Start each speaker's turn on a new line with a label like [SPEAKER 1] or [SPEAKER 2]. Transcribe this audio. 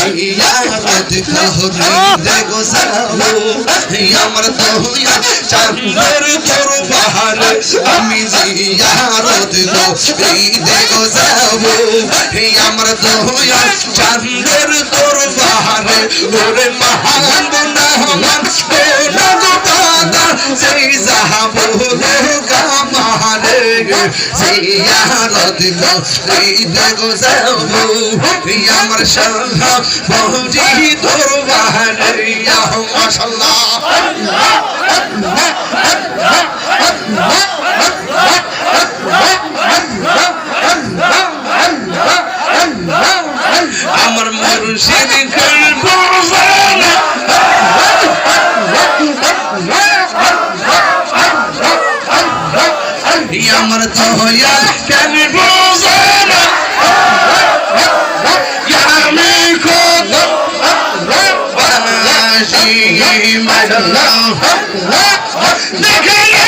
[SPEAKER 1] জিয়ারত করিতে গো যাব আমার দয়াল চাঁদের দরবারে আমি জিয়ারত করিতে গো যাব আমার দয়াল চাঁদের দরবারে ওরে মহান নামান ওরে গোপাদা সেই যাব কামারে জিয়ারত করিতে গো যাব আমার শাহ ফৌজি দরবারে ইয়া মাশাআল্লাহ আমার মুর্শিদ কলবুজানা আমার দয়াল কলবুজানা আমি খোদ বাশি মাশাআল্লাহ দেখে